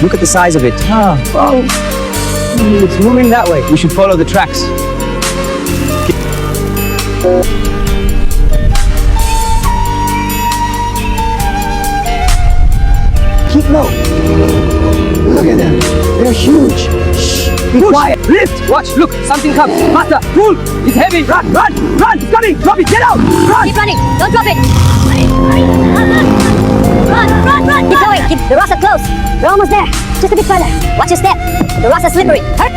Look at the size of it. Oh, it's moving that way. We should follow the tracks. Keep low. Look at them. They're huge. Shh. Be quiet. Lift! Watch, look, something comes. Master, pull! It's heavy! Run, run, run! It's coming! Drop it! Get out! Run! Keep running. Don't drop it. Run. Keep going. Keep the rocks are close. We're almost there. Just a bit further. Watch your step. The rocks are slippery. Hurry.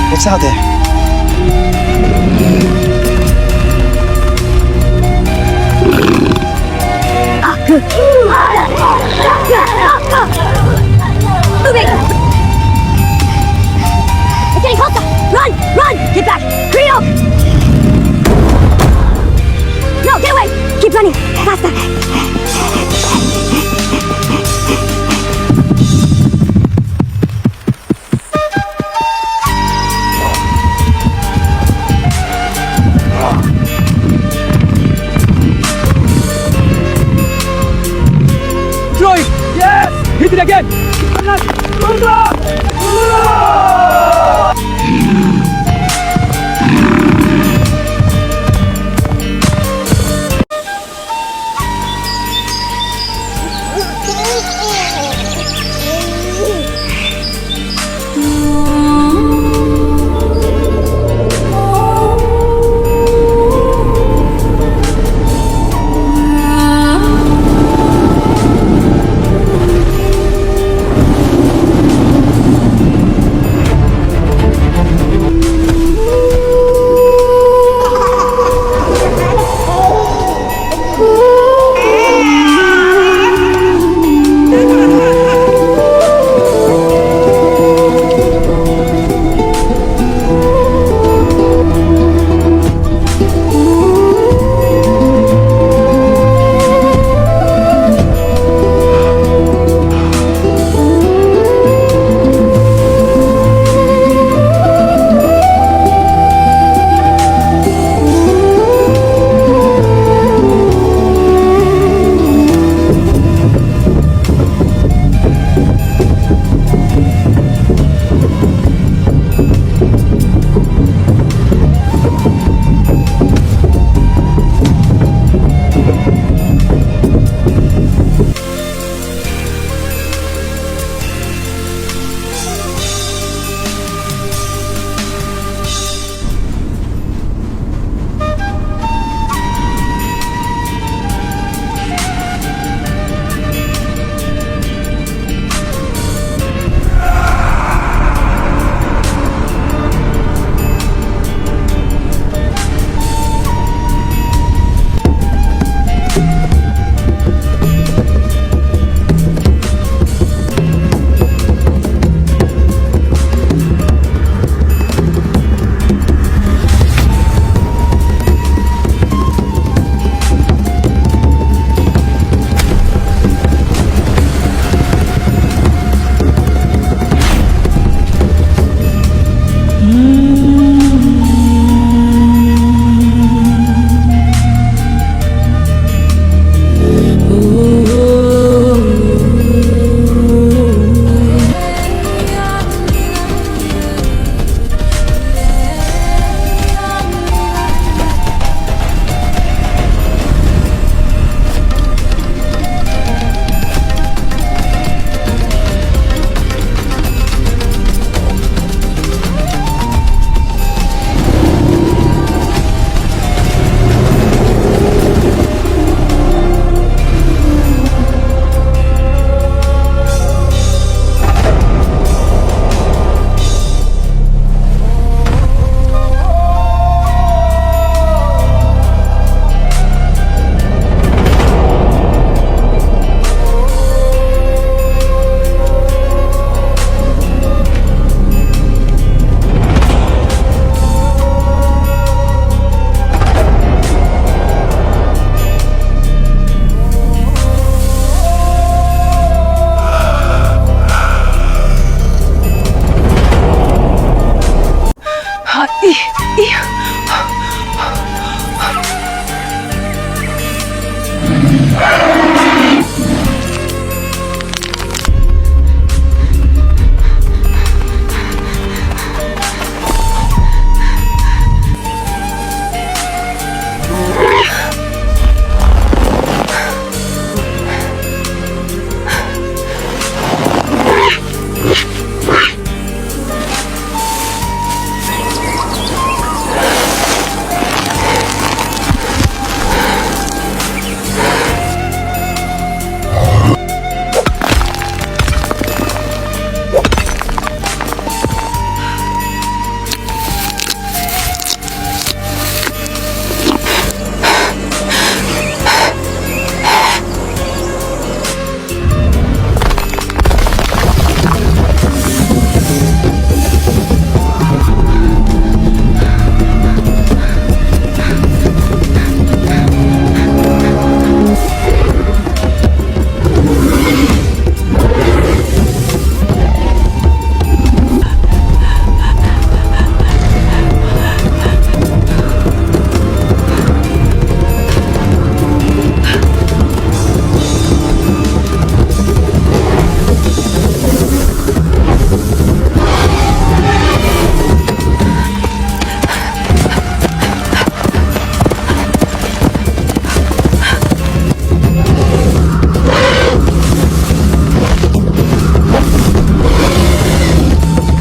What's out there? Moving. It's getting closer. Run. Get back. Hurry up. No, get away. Keep running. Faster. Throw it! Yes! Hit it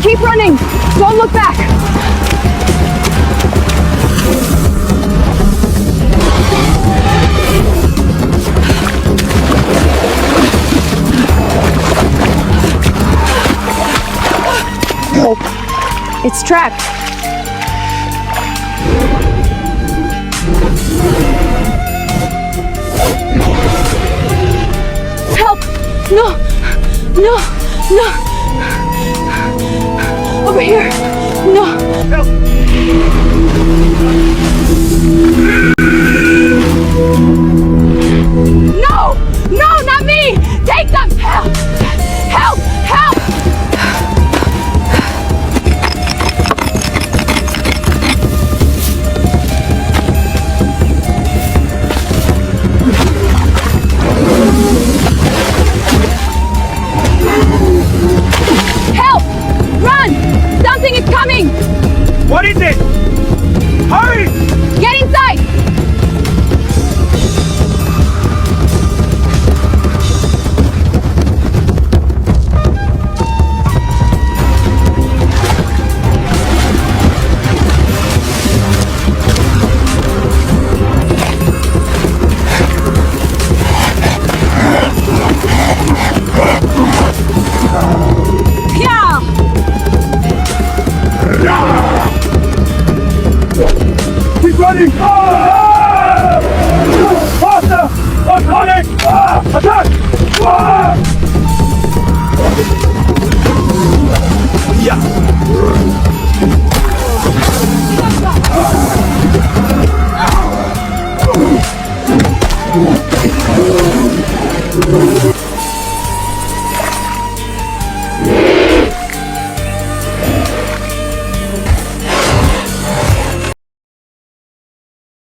Keep running. Don't look back. It's trapped. Help! No! No! No! Over here! No! No! No, not me! Take them! Help! Help! Help! Help! Run! Something is coming! What is it? Hurry!